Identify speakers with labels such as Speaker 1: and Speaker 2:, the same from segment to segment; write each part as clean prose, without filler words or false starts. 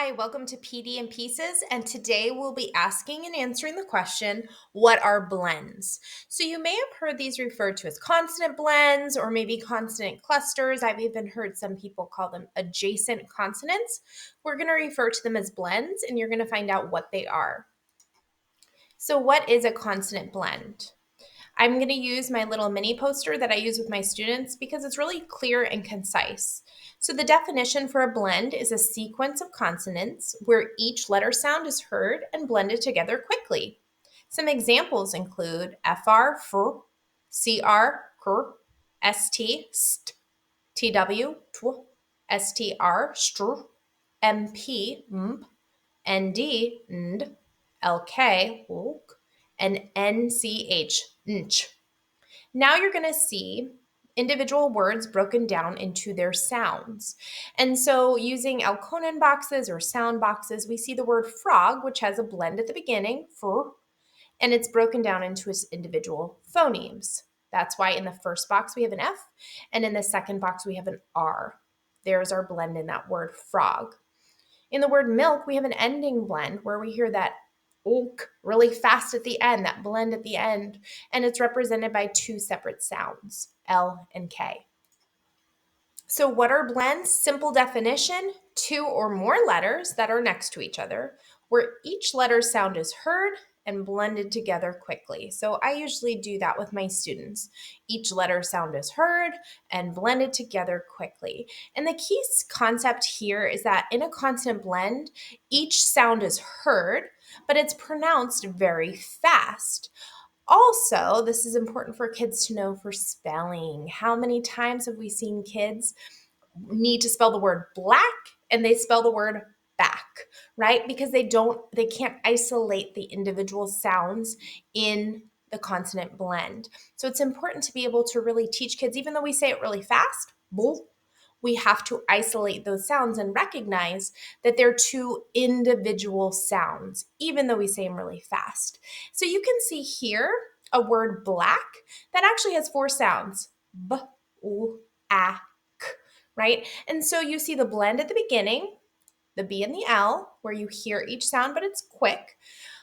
Speaker 1: Hi, welcome to PD and Pieces, and today we'll be asking and answering the question, what are blends? So you may have heard these referred to as consonant blends or maybe consonant clusters. I've even heard some people call them adjacent consonants. We're going to refer to them as blends, and you're going to find out what they are. So what is a consonant blend? I'm going to use my little mini poster that I use with my students because it's really clear and concise. So the definition for a blend is a sequence of consonants where each letter sound is heard and blended together quickly. Some examples include FR, FR, CR, CR, ST, ST, TW, TW, STR, STR, MP, MP, ND, ND, LK, LK, and NCH, NCH. Now you're going to see individual words broken down into their sounds. And so using Alconen boxes or sound boxes, we see the word frog, which has a blend at the beginning, fr, and it's broken down into its individual phonemes. That's why in the first box we have an F, and in the second box we have an R. There's our blend in that word frog. In the word milk, we have an ending blend where we hear that ook really fast at the end, that blend at the end, and it's represented by two separate sounds, L and K. So what are blends? Simple definition, two or more letters that are next to each other, where each letter sound is heard and blended together quickly. So I usually do that with my students. Each letter sound is heard and blended together quickly. And the key concept here is that in a consonant blend, each sound is heard, but it's pronounced very fast. Also, this is important for kids to know for spelling. How many times have we seen kids need to spell the word black and they spell the word back, right? Because they can't isolate the individual sounds in the consonant blend. So it's important to be able to really teach kids, even though we say it really fast, bull, we have to isolate those sounds and recognize that they're two individual sounds, even though we say them really fast. So you can see here a word black that actually has four sounds, b, u, a, k, right? And so you see the blend at the beginning, the B and the L, where you hear each sound, but it's quick.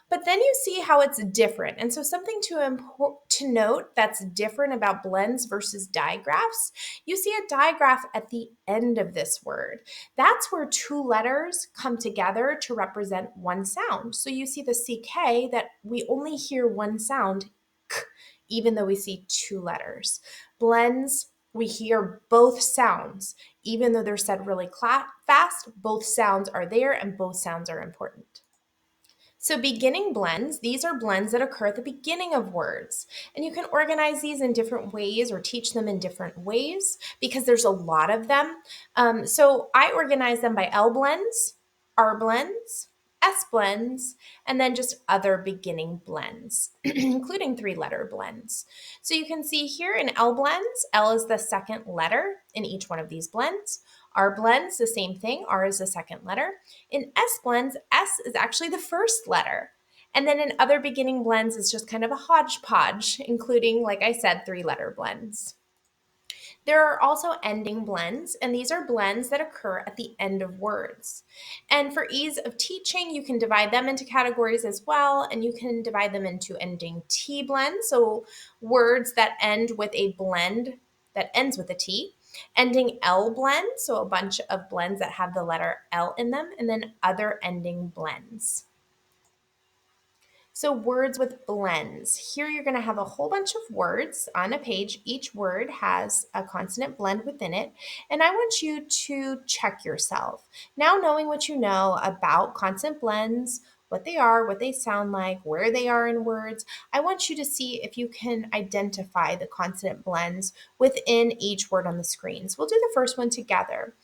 Speaker 1: But then you see how it's different. And so something to note that's different about blends versus digraphs, you see a digraph at the end of this word. That's where two letters come together to represent one sound. So you see the CK that we only hear one sound, k, even though we see two letters. Blends, we hear both sounds. Even though they're said really fast, both sounds are there and both sounds are important. So beginning blends, these are blends that occur at the beginning of words. And you can organize these in different ways or teach them in different ways because there's a lot of them. So I organize them by L blends, R blends, S blends, and then just other beginning blends, including three-letter blends. So you can see here in L blends, L is the second letter in each one of these blends. R blends, the same thing, R is the second letter. In S blends, S is actually the first letter. And then in other beginning blends, it's just kind of a hodgepodge, including, like I said, three-letter blends. There are also ending blends, and these are blends that occur at the end of words. And for ease of teaching, you can divide them into categories as well, and you can divide them into ending T blends, so words that end with a blend that ends with a T, ending L blends, so a bunch of blends that have the letter L in them, and then other ending blends. So words with blends. Here you're going to have a whole bunch of words on a page. Each word has a consonant blend within it. And I want you to check yourself. Now knowing what you know about consonant blends, what they are, what they sound like, where they are in words, I want you to see if you can identify the consonant blends within each word on the screen. So we'll do the first one together.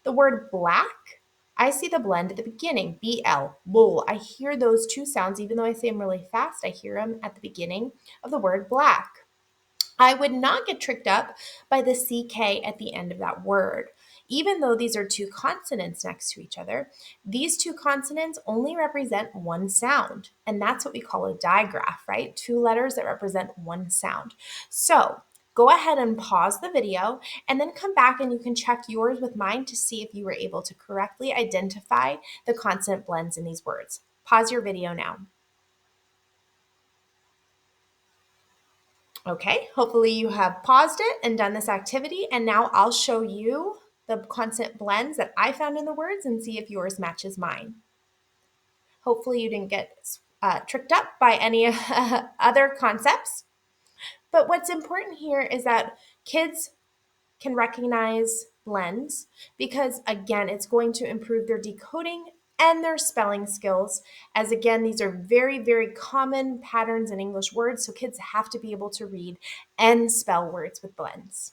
Speaker 1: The word black, I see the blend at the beginning, BL, bull. I hear those two sounds, even though I say them really fast, I hear them at the beginning of the word black. I would not get tricked up by the CK at the end of that word. Even though these are two consonants next to each other, these two consonants only represent one sound. And that's what we call a digraph, right? Two letters that represent one sound. So go ahead and pause the video and then come back and you can check yours with mine to see if you were able to correctly identify the consonant blends in these words. Pause your video now. Okay, hopefully you have paused it and done this activity, and now I'll show you the consonant blends that I found in the words and see if yours matches mine. Hopefully you didn't get tricked up by any other concepts. But what's important here is that kids can recognize blends because, again, it's going to improve their decoding and their spelling skills, as again, these are very, very common patterns in English words, so kids have to be able to read and spell words with blends.